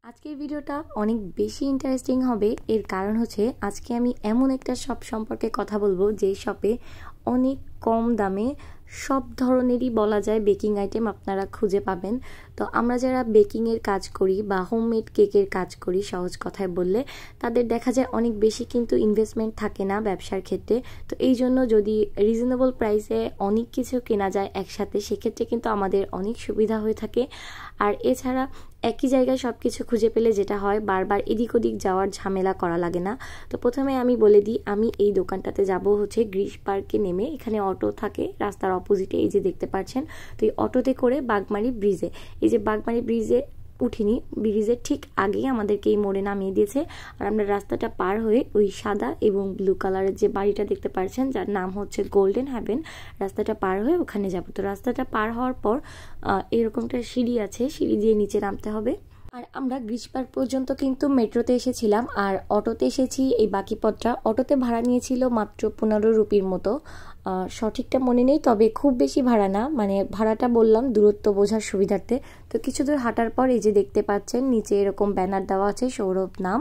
আজকের ভিডিওটা অনেক বেশি ইন্টারেস্টিং হবে। এর কারণ হচ্ছে আজকে আমি এমন একটা শপ সম্পর্কে কথা বলবো যে শপে অনেক কম দামে সব ধরনেরই বলা যায় বেকিং আইটেম আপনারা খুঁজে পাবেন। তো আমরা যারা বেকিংয়ের কাজ করি বা হোমমেড কেকের কাজ করি, সহজ কথায় বললে তাদের দেখা যায় অনেক বেশি কিন্তু ইনভেস্টমেন্ট থাকে না ব্যবসার ক্ষেত্রে। তো এই জন্য যদি রিজনেবল প্রাইসে অনেক কিছু কেনা যায় একসাথে, সেক্ষেত্রে কিন্তু আমাদের অনেক সুবিধা হয়ে থাকে। আর এছাড়া একই জায়গায় সব কিছু খুঁজে পেলে যেটা হয়, বারবার এদিক ওদিক যাওয়ার ঝামেলা করা লাগে না। তো প্রথমে আমি বলে দিই, আমি এই দোকানটাতে যাব হচ্ছে গ্রিস পার্কে নেমে। এখানে অটো থাকে রাস্তার অপোজিটে, এই যে দেখতে পাচ্ছেন। তো এই অটোতে করে বাগমারি ব্রিজে, এই যে বাগমারি ব্রিজে উঠিনি, ব্রিজের ঠিক আগেই আমাদেরকে এই মোড়ে নামিয়ে দিয়েছে। আর আমরা রাস্তাটা পার হয়ে ওই সাদা এবং ব্লু কালারের যে বাড়িটা দেখতে পাচ্ছেন, যার নাম হচ্ছে গোল্ডেন হ্যাভেন, রাস্তাটা পার হয়ে ওখানে যাব। তো রাস্তাটা পার হওয়ার পর এরকমটা সিঁড়ি আছে, সিঁড়ি দিয়ে নিচে নামতে হবে। আর আমরা গ্রিস পার্ক পর্যন্ত কিন্তু মেট্রোতে এসেছিলাম, আর অটোতে এসেছি এই বাকি পথটা। অটোতে ভাড়া নিয়েছিল মাত্র 15 রুপির মতো, সঠিকটা মনে নেই, তবে খুব বেশি ভাড়া না, মানে ভাড়াটা বললাম দূরত্ব বোঝার সুবিধার্থে। তো কিছু দূর হাঁটার পর এই যে দেখতে পাচ্ছেন নিচে এরকম ব্যানার দেওয়া আছে সৌরভ নাম।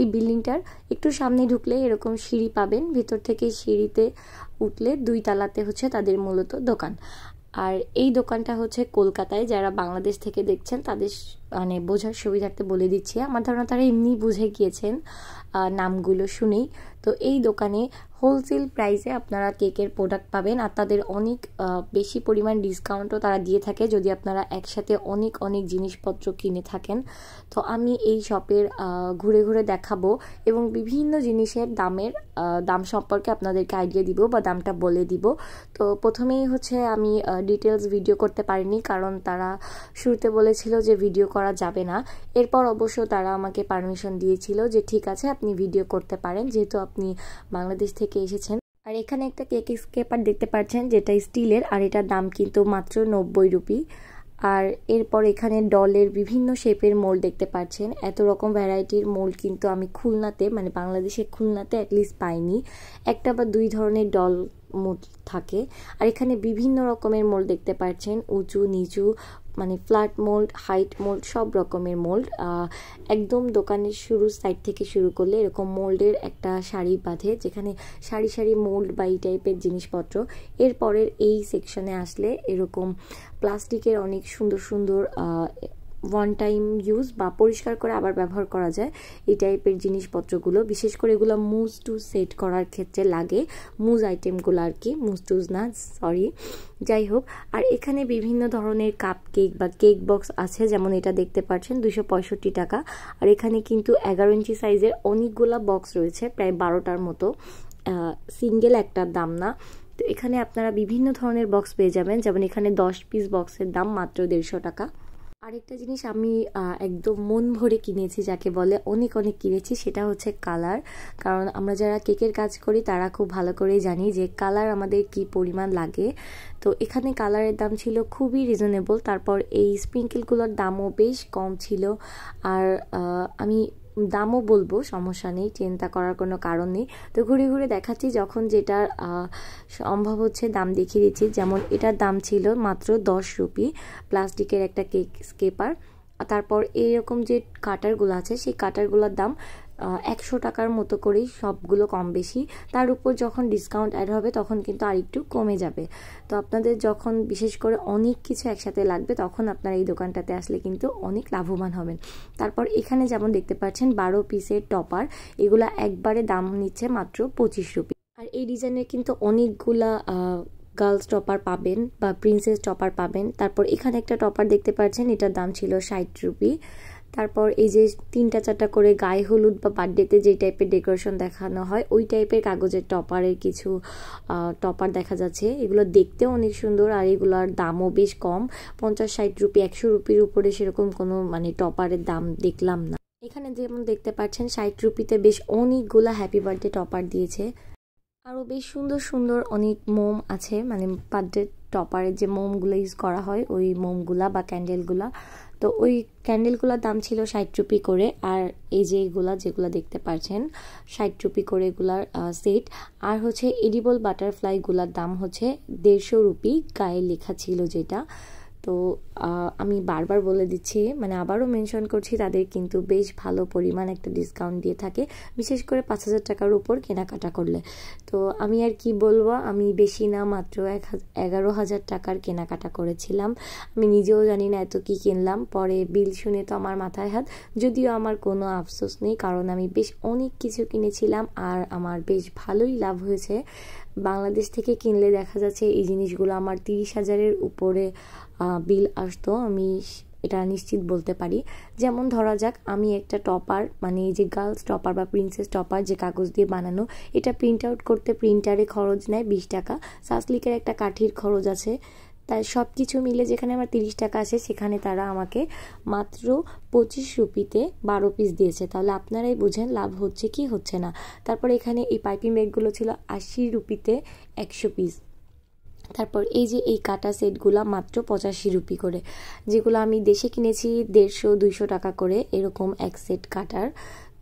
এই বিল্ডিংটার একটু সামনে ঢুকলে এরকম সিঁড়ি পাবেন, ভিতর থেকে সিঁড়িতে উঠলে 2 তলাতে হচ্ছে তাদের মূলত দোকান। আর এই দোকানটা হচ্ছে কলকাতায়। যারা বাংলাদেশ থেকে দেখছেন তাদের মানে বোঝার সুবিধার্থে বলে দিচ্ছি, আমার ধারণা তারা এমনি বুঝে গিয়েছেন নামগুলো শুনেই। তো এই দোকানে হোলসেল প্রাইসে আপনারা কেকের প্রোডাক্ট পাবেন, আর তাদের অনেক বেশি পরিমাণ ডিসকাউন্টও তারা দিয়ে থাকে যদি আপনারা একসাথে অনেক অনেক জিনিসপত্র কিনে থাকেন। তো আমি এই শপের ঘুরে ঘুরে দেখাবো এবং বিভিন্ন জিনিসের দাম সম্পর্কে আপনাদেরকে আইডিয়া দিব বা দামটা বলে দিব। তো প্রথমেই হচ্ছে আমি ডিটেলস ভিডিও করতে পারিনি, কারণ তারা শুরুতে বলেছিল যে ভিডিও করা যাবে না। এরপর অবশ্য তারা আমাকে পারমিশন দিয়েছিল যে ঠিক আছে আপনি ভিডিও করতে পারেন, যেহেতু আপনি বাংলাদেশ থেকে এসেছেন। আর এখানে একটা কেক স্কেপার দেখতে পাচ্ছেন যেটা স্টিলের, আর এটার দাম কিন্তু মাত্র 90 রুপি। আর এরপর এখানে ডলের বিভিন্ন শেপের মোল্ড দেখতে পাচ্ছেন। এত রকম ভ্যারাইটির মোল্ড কিন্তু আমি খুলনাতে, মানে বাংলাদেশের খুলনাতে অ্যাটলিস্ট পাইনি। একটা বা 2 ধরনের ডল মোল্ড থাকে। আর এখানে বিভিন্ন রকমের মোল্ড দেখতে পাচ্ছেন, উঁচু নিচু, মানে ফ্ল্যাট মোল্ড, হাইট মোল্ড, সব রকমের মোল্ড। একদম দোকানের শুরুর সাইড থেকে শুরু করলে এরকম মোল্ডের একটা সারি বাঁধে, যেখানে সারি সারি মোল্ড বা এই টাইপের জিনিসপত্র। এরপরের এই সেকশনে আসলে এরকম প্লাস্টিকের অনেক সুন্দর সুন্দর ওয়ান টাইম ইউজ বা পরিষ্কার করে আবার ব্যবহার করা যায় এই টাইপের জিনিসপত্রগুলো। বিশেষ করে এগুলো মুজ টু সেট করার ক্ষেত্রে লাগে, মুজ আইটেমগুলো আর কি, মুজ টুজ না, সরি, যাই হোক। আর এখানে বিভিন্ন ধরনের কাপ কেক বা কেক বক্স আছে, যেমন এটা দেখতে পাচ্ছেন 265 টাকা। আর এখানে কিন্তু 11 ইঞ্চি সাইজের অনেকগুলা বক্স রয়েছে, প্রায় 12টার মতো, সিঙ্গেল একটার দাম না। তো এখানে আপনারা বিভিন্ন ধরনের বক্স পেয়ে যাবেন, যেমন এখানে 10 পিস বক্সের দাম মাত্র 150 টাকা। আরেকটা জিনিস আমি একদম মন ভরে কিনেছি, যাকে বলে অনেক অনেক কিনেছি, সেটা হচ্ছে কালার। কারণ আমরা যারা কেকের কাজ করি তারা খুব ভালো করেই জানি যে কালার আমাদের কি পরিমাণ লাগে। তো এখানে কালারের দাম ছিল খুবই রিজনেবল। তারপর এই স্প্রিঙ্কেলগুলোর দামও বেশ কম ছিল। আর আমি দামও বলবো, সমস্যা নেই, চিন্তা করার কোনো কারণ নেই। তো ঘুরে ঘুরে দেখাচ্ছি, যখন যেটার সম্ভব হচ্ছে দাম দেখিয়ে দিচ্ছি। যেমন এটার দাম ছিল মাত্র 10 রুপি, প্লাস্টিকের একটা কেক স্কেপার। তারপর এইরকম যে কাটারগুলো আছে, সেই কাটারগুলোর দাম 100 টাকার মতো করেই, সবগুলো কম বেশি। তার উপর যখন ডিসকাউন্ট অ্যাড হবে তখন কিন্তু আরেকটু কমে যাবে। তো আপনাদের যখন বিশেষ করে অনেক কিছু একসাথে লাগবে, তখন আপনারা এই দোকানটাতে আসলে কিন্তু অনেক লাভবান হবেন। তারপর এখানে যেমন দেখতে পাচ্ছেন 12 পিসের টপার, এগুলা একবারে দাম নিচ্ছে মাত্র 25 রুপি। আর এই ডিজাইনের কিন্তু অনেকগুলা গার্লস টপার পাবেন বা প্রিন্সেস টপার পাবেন। তারপর এখানে একটা টপার দেখতে পাচ্ছেন, এটার দাম ছিল 60 রুপি। তারপর এই যে 3টা-4টা করে গায়ে হলুদ বা বার্থডেতে যে টাইপের ডেকোরেশন দেখানো হয়, ওই টাইপের কাগজের টপারের কিছু টপার দেখা যাচ্ছে। এগুলো দেখতেও অনেক সুন্দর, আর এগুলোর দামও বেশ কম, 50-60 রুপি। 100 রুপির উপরে সেরকম কোনো মানে টপারের দাম দেখলাম না। এখানে যেমন দেখতে পাচ্ছেন 60 রুপিতে বেশ অনেকগুলা হ্যাপি বার্থডে টপার দিয়েছে। আরও বেশ সুন্দর সুন্দর অনেক মোম আছে, মানে বার্থডে টপারের যে মোমগুলো ইউজ করা হয়, ওই মোমগুলা বা ক্যান্ডেলগুলা। তো ওই ক্যান্ডেলগুলোর দাম ছিল 60 রুপি করে। আর এই যে যেগুলো দেখতে পাচ্ছেন 60 রুপি করে এগুলার সেট। আর হচ্ছে এডিবল বাটারফ্লাইগুলোর দাম হচ্ছে 150 রুপি, গায়ে লেখা ছিল যেটা। তো আমি বারবার বলে দিচ্ছি, মানে আবারও মেনশন করছি, তাদের কিন্তু বেশ ভালো পরিমাণ একটা ডিসকাউন্ট দিয়ে থাকে, বিশেষ করে 5,000 টাকার উপর কেনাকাটা করলে। তো আমি আর কি বলবো, আমি বেশি না মাত্র 11,000 টাকার কেনাকাটা করেছিলাম। আমি নিজেও জানি না এত কি কিনলাম, পরে বিল শুনে তো আমার মাথায় হাত। যদিও আমার কোনো আফসোস নেই, কারণ আমি বেশ অনেক কিছু কিনেছিলাম আর আমার বেশ ভালোই লাভ হয়েছে। বাংলাদেশ থেকে কিনলে দেখা যাচ্ছে এই জিনিসগুলো আমার 30,000-এর উপরে বিল আসতো, আমি এটা নিশ্চিত বলতে পারি। যেমন ধরা যাক, আমি একটা টপার, মানে এই যে গার্লস টপার বা প্রিন্সেস টপার যে কাগজ দিয়ে বানানো, এটা প্রিন্ট আউট করতে প্রিন্টারে খরচ নেয় 20 টাকা, সাসলিকের একটা কাঠির খরচ আছে, তাই সব কিছু মিলে যেখানে আমার 30 টাকা আসে, সেখানে তারা আমাকে মাত্র 25 রুপিতে 12 পিস দিয়েছে। তাহলে আপনারাই বুঝেন লাভ হচ্ছে কি হচ্ছে না। তারপর এখানে এই পাইপিং ব্যাগগুলো ছিল 80 রুপিতে 100 পিস। তারপর এই যে এই কাটা সেটগুলো মাত্র 85 রুপি করে, যেগুলো আমি দেশে কিনেছি 150-200 টাকা করে এরকম এক সেট কাটার।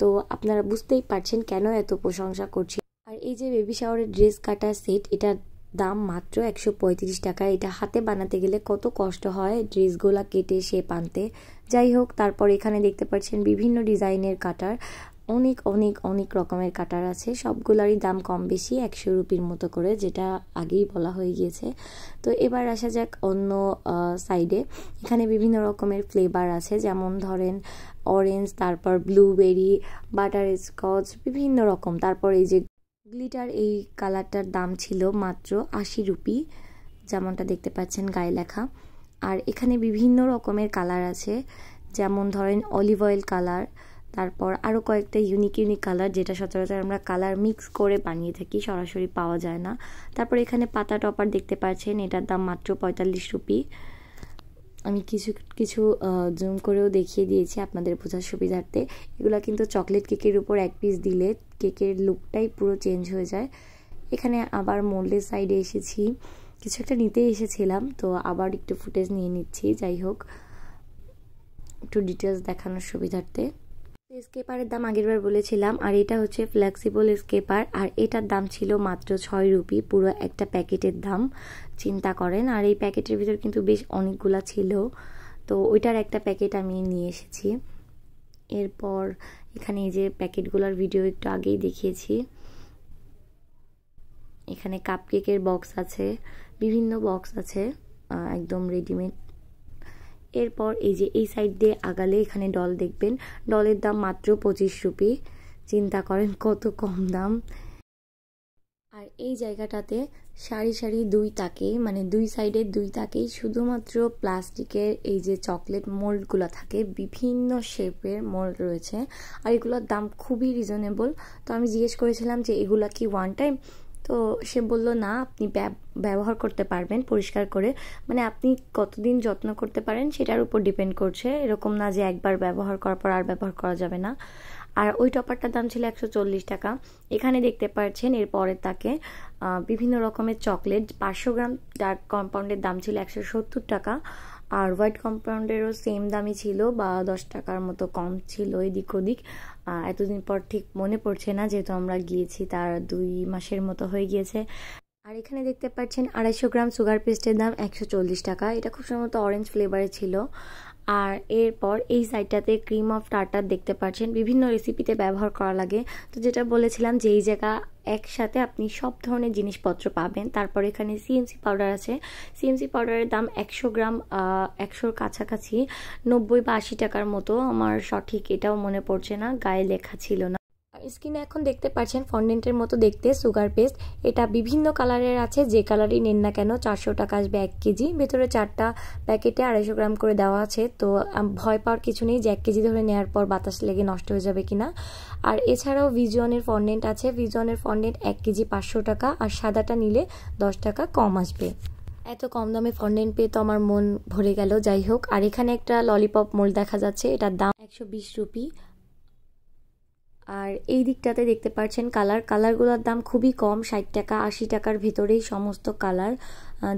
তো আপনারা বুঝতেই পারছেন কেন এত প্রশংসা করছি। আর এই যে বেবি শাওয়ারের ড্রেস কাটার সেট, এটা দাম মাত্র 135 টাকা। এটা হাতে বানাতে গেলে কত কষ্ট হয় ড্রেসগুলা কেটে শেপ আনতে। যাই হোক, তারপর এখানে দেখতে পাচ্ছেন বিভিন্ন ডিজাইনের কাটার, অনেক অনেক অনেক রকমের কাটার আছে, সবগুলারই দাম কম বেশি 100 রুপির মতো করে, যেটা আগেই বলা হয়ে গিয়েছে। তো এবার আসা যাক অন্য সাইডে। এখানে বিভিন্ন রকমের ফ্লেভার আছে, যেমন ধরেন অরেঞ্জ, তারপর ব্লুবেরি, বাটার স্কচ, বিভিন্ন রকম। তারপর এই যে গ্লিটার, এই কালারটার দাম ছিল মাত্র 80 রুপি, যেমনটা দেখতে পাচ্ছেন গায়ে লেখা। আর এখানে বিভিন্ন রকমের কালার আছে, যেমন ধরেন অলিভ অয়েল কালার, তারপর আরও কয়েকটা ইউনিক ইউনিক কালার, যেটা সচরাচর আমরা কালার মিক্স করে বানিয়ে থাকি, সরাসরি পাওয়া যায় না। তারপর এখানে পাতা টপার দেখতে পাচ্ছেন, এটার দাম মাত্র 45 রুপি। আমি কিছু কিছু জুম করেও দেখিয়ে দিয়েছি আপনাদের বোঝার সুবিধার্থে। এগুলো কিন্তু চকলেট কেকের উপর এক পিস দিলে কেকের লুকটাই পুরো চেঞ্জ হয়ে যায়। এখানে আবার মোল্ডের সাইডে এসেছি, কিছু একটা নিতে এসেছিলাম, তো আবার একটু ফুটেজ নিয়ে নিচ্ছি। যাই হোক, একটু ডিটেলস দেখানোর সুবিধার্থে। স্কেপারের দাম আগেরবার বলেছিলাম, আর এটা হচ্ছে ফ্লেক্সিবল স্কেপার, আর এটার দাম ছিল মাত্র 6 রুপি, পুরো একটা প্যাকেটের দাম, চিন্তা করেন। আর এই প্যাকেটের ভিতর কিন্তু বেশ অনেকগুলা ছিল, তো ওইটার একটা প্যাকেট আমি নিয়ে এসেছি। এরপর এখানে এই যে প্যাকেটগুলোর ভিডিও একটু আগেই দেখিয়েছি। এখানে কাপকেকের বক্স আছে, বিভিন্ন বক্স আছে একদম রেডিমেড। এরপর এই যে এই সাইড দিয়ে আগালে এখানে ডল দেখবেন, ডলের দাম মাত্র 25 রুপি, চিন্তা করেন কত কম দাম। আর এই জায়গাটাতে সারি সারি দুই তাকে, মানে দুই সাইডের দুই তাকেই শুধুমাত্র প্লাস্টিকের এই যে চকলেট মোল্ডগুলো থাকে, বিভিন্ন শেপের মোল্ড রয়েছে, আর এগুলোর দাম খুবই রিজনেবল। তো আমি জিজ্ঞেস করেছিলাম যে এগুলা কি ওয়ান টাইম, তো সে বলল না, আপনি ব্যবহার করতে পারবেন পরিষ্কার করে, মানে আপনি কতদিন যত্ন করতে পারেন সেটার উপর ডিপেন্ড করছে, এরকম না যে একবার ব্যবহার করার পর আর ব্যবহার করা যাবে না। আর ওই টপারটার দাম ছিল 140 টাকা। এখানে দেখতে পাচ্ছেন এরপরে তাকে বিভিন্ন রকমের চকলেট, 500 গ্রাম ডার্ক কম্পাউন্ডের দাম ছিল 170 টাকা, আর হোয়াইট কম্পাউন্ডেরও সেম দামই ছিল, বা 10 টাকার মতো কম ছিল এদিক ওদিক। এতদিন পর ঠিক মনে পড়ছে না, যেহেতু আমরা গিয়েছি তার 2 মাসের মতো হয়ে গিয়েছে। আর এখানে দেখতে পাচ্ছেন 250 গ্রাম সুগার পেস্টের দাম 140 টাকা, এটা খুব সম্ভবত অরেঞ্জ ফ্লেভারে ছিল। আর এরপর এই সাইডটাতে ক্রিম অফ টার্টার দেখতে পাচ্ছেন, বিভিন্ন রেসিপিতে ব্যবহার করা লাগে। তো যেটা বলেছিলাম যে এই জায়গা একসাথে আপনি সব ধরনের জিনিসপত্র পাবেন। তারপর এখানে সিএমসি পাউডার আছে, সিএমসি পাউডারের দাম 100 গ্রাম 100-র কাছাকাছি 90 বা 80 টাকার মতো, আমার সঠিক এটাও মনে পড়ছে না, গায়ে লেখা ছিল না। স্কিনে এখন দেখতে পাচ্ছেন ফন্ডেন্টের মতো দেখতে সুগার পেস্ট, এটা বিভিন্ন কালারের আছে, যে কালারই নেন না কেন 400 টাকা আসবে 1 কেজি। ভেতরে 4টা প্যাকেটে 250 গ্রাম করে দেওয়া আছে, তো ভয় পাওয়ার কিছু নেই যে 1 কেজি ধরে নেওয়ার পর বাতাস লেগে নষ্ট হয়ে যাবে কিনা। আর এছাড়াও ভিজনের ফন্ডেন্ট আছে, ভিজনের ফন্ডেন্ট 1 কেজি 500 টাকা, আর সাদাটা নিলে 10 টাকা কম আসবে। এত কম দামে ফন্ডেন্ট পেয়ে তো আমার মন ভরে গেল। যাই হোক, আর এখানে একটা ললিপপ মোল্ড দেখা যাচ্ছে, এটার দাম 120 রুপি। আর এই দিকটাতে দেখতে পাচ্ছেন কালারগুলোর দাম খুবই কম, 60 টাকা 80 টাকার ভিতরেই সমস্ত কালার,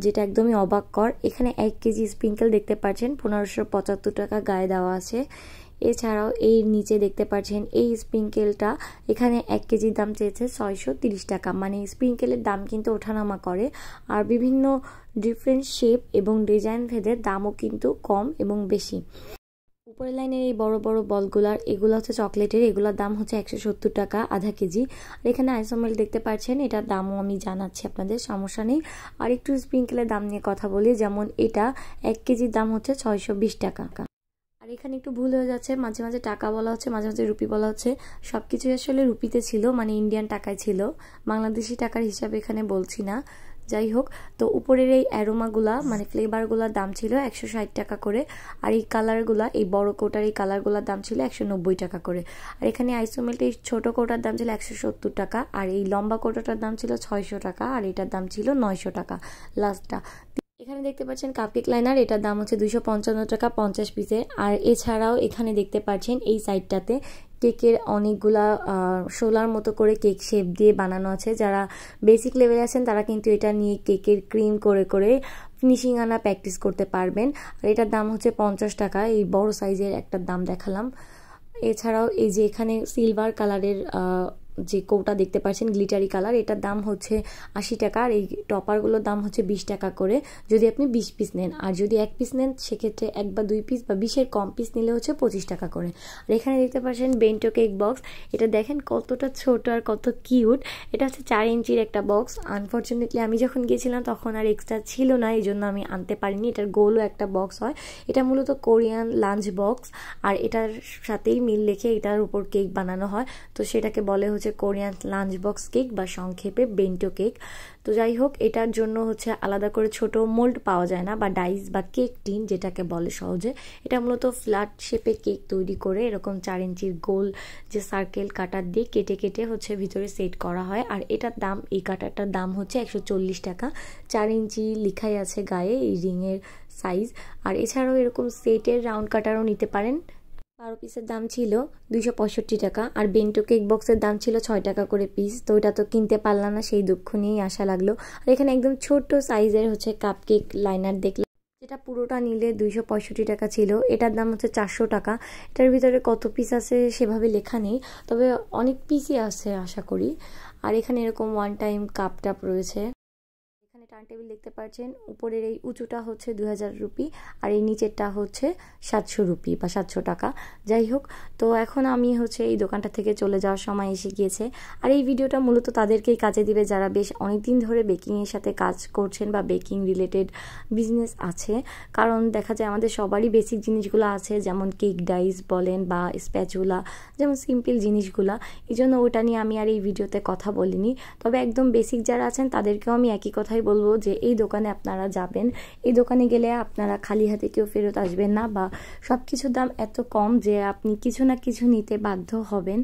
যেটা একদমই অবাককর। এখানে 1 কেজি স্প্রিঙ্কেল দেখতে পাচ্ছেন 1575 টাকা গায়ে দেওয়া আছে। এছাড়াও এই নিচে দেখতে পাচ্ছেন এই স্প্রিংকেলটা, এখানে 1 কেজির দাম চেয়েছে 630 টাকা। মানে স্প্রিংকেলের দাম কিন্তু ওঠানামা করে, আর বিভিন্ন ডিফারেন্ট শেপ এবং ডিজাইন ভেদে দামও কিন্তু কম এবং বেশি। উপরের লাইনের এই বড় বড় বলগুলার, এগুলো হচ্ছে চকলেটের, এগুলোর দাম হচ্ছে 170 টাকা আধা কেজি। আর এখানে আইসোমেল দেখতে পাচ্ছেন, এটার দামও আমি জানাচ্ছি আপনাদের, সমস্যা নেই। আর একটু স্প্রিংকেলের দাম নিয়ে কথা বলি, যেমন এটা 1 কেজির দাম হচ্ছে 620 টাকা। আর এখানে একটু ভুল হয়ে যাচ্ছে, মাঝে মাঝে টাকা বলা হচ্ছে, মাঝে মাঝে রুপি বলা হচ্ছে। সবকিছু আসলে রুপিতে ছিল, মানে ইন্ডিয়ান টাকায় ছিল, বাংলাদেশি টাকার হিসাবে এখানে বলছি না। যাই হোক, তো উপরের এই অ্যারোমাগুলা মানে ফ্লেভারগুলোর দাম ছিল 160 টাকা করে। আর এই কালারগুলা, এই বড় কোটার এই কালারগুলোর দাম ছিল 190 টাকা করে। আর এখানে আইসোমেলটা এই ছোট কোটার দাম ছিল 170 টাকা, আর এই লম্বা কোটাটার দাম ছিল 600 টাকা, আর এটার দাম ছিল 900 টাকা লাস্টটা। এখানে দেখতে পাচ্ছেন কাপকেক লাইনার, এটার দাম হচ্ছে 255 টাকা 50 পিসে। আর এছাড়াও এখানে দেখতে পাচ্ছেন এই সাইডটাতে কেকের অনেকগুলা শোলার মতো করে কেক শেপ দিয়ে বানানো আছে। যারা বেসিক লেভেলে আছেন তারা কিন্তু এটা নিয়ে কেকের ক্রিম করে করে ফিনিশিং আনা প্র্যাকটিস করতে পারবেন। আর এটার দাম হচ্ছে 50 টাকা, এই বড় সাইজের একটার দাম দেখালাম। এছাড়াও এই যে এখানে সিলভার কালারের যে কৌটা দেখতে পাচ্ছেন গ্লিটারি কালার, এটার দাম হচ্ছে 80 টাকা। আর এই টপারগুলোর দাম হচ্ছে 20 টাকা করে যদি আপনি 20 পিস নেন, আর যদি 1 পিস নেন সেক্ষেত্রে 1 বা 2 পিস বা 20-এর কম পিস নিলে হচ্ছে 25 টাকা করে। আর এখানে দেখতে পাচ্ছেন বেন্টো কেক বক্স, এটা দেখেন কতটা ছোট আর কত কিউট। এটা হচ্ছে 4 ইঞ্চির একটা বক্স। আনফর্চুনেটলি আমি যখন গিয়েছিলাম তখন আর এক্সট্রা ছিল না, এই জন্য আমি আনতে পারিনি। এটার গোলও একটা বক্স হয়, এটা মূলত কোরিয়ান লাঞ্চ বক্স, আর এটার সাথেই মিল রেখে এটার উপর কেক বানানো হয়, তো সেটাকে বলে হচ্ছে কোরিয়ান লাঞ্চ বক্স কেক বা সংক্ষেপে বেন্টো কেক। তো যাই হোক, এটার জন্য হচ্ছে আলাদা করে ছোট মোল্ড পাওয়া যায় না, বা ডাইস বা কেক টিন যেটাকে বলে সহজে। এটা মূলত ফ্ল্যাট শেপে কেক তৈরি করে এরকম 4 ইঞ্চির গোল যে সার্কেল কাটার দিয়ে কেটে কেটে হচ্ছে ভিতরে সেট করা হয়। আর এটার দাম, এই কাটারটার দাম হচ্ছে 140 টাকা। 4 ইঞ্চি লেখাই আছে গায়ে এই রিংয়ের সাইজ। আর এছাড়াও এরকম সেটের রাউন্ড কাটারও নিতে পারেন। 12 পিসের দাম ছিল 265 টাকা। আর বেন্টো কেক বক্সের দাম ছিল 6 টাকা করে পিস। তো এটা তো কিনতে পারলাম না, সেই দুঃখ নিয়েই আসা লাগলো। আর এখানে একদম ছোট্ট সাইজের হচ্ছে কাপ কেক লাইনার দেখলাম, যেটা পুরোটা নিলে 265 টাকা ছিল। এটার দাম হচ্ছে 400 টাকা। এটার ভিতরে কত পিস আছে সেভাবে লেখা নেই, তবে অনেক পিসই আছে আশা করি। আর এখানে এরকম ওয়ান টাইম কাপ টাপ রয়েছে। এখানে টার্ন টেবিল দেখতে পাচ্ছেন, উপরের এই উঁচুটা হচ্ছে 2000 রুপি, আর এই নিচেরটা হচ্ছে 700 রুপি বা 700 টাকা। যাই হোক, তো এখন আমি হচ্ছে এই দোকানটা থেকে চলে যাওয়ার সময় এসে গিয়েছে। আর এই ভিডিওটা মূলত তাদেরকেই কাজে দিবে যারা বেশ অনেকদিন ধরে বেকিংয়ের সাথে কাজ করছেন বা বেকিং রিলেটেড বিজনেস আছে। কারণ দেখা যায় আমাদের সবারই বেসিক জিনিসগুলো আছে, যেমন কেক ডাইস বলেন বা স্প্যাচুলা, যেমন সিম্পল জিনিসগুলা। এই জন্য ওটা নিয়ে আমি আর এই ভিডিওতে কথা বলিনি। তবে একদম বেসিক যারা আছেন তাদেরকেও আমি একই কথাই বলবো যে এই দোকানে আপনারা যাবেন, এই দোকানে গেলে আপনারা খালি হাতে কেউ ফেরত আসবেন না, বা সবকিছুর দাম এত কম যে আপনি কিছু না কিছু নিতে বাধ্য হবেন।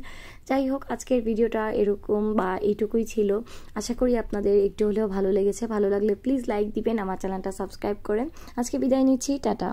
যাই হোক, আজকের ভিডিওটা এরকম বা এইটুকুই ছিল। আশা করি আপনাদের একটু হলেও ভালো লেগেছে। ভালো লাগলে প্লিজ লাইক দিবেন, আমার চ্যানেলটা সাবস্ক্রাইব করেন। আজকে বিদায় নিচ্ছি, টাটা।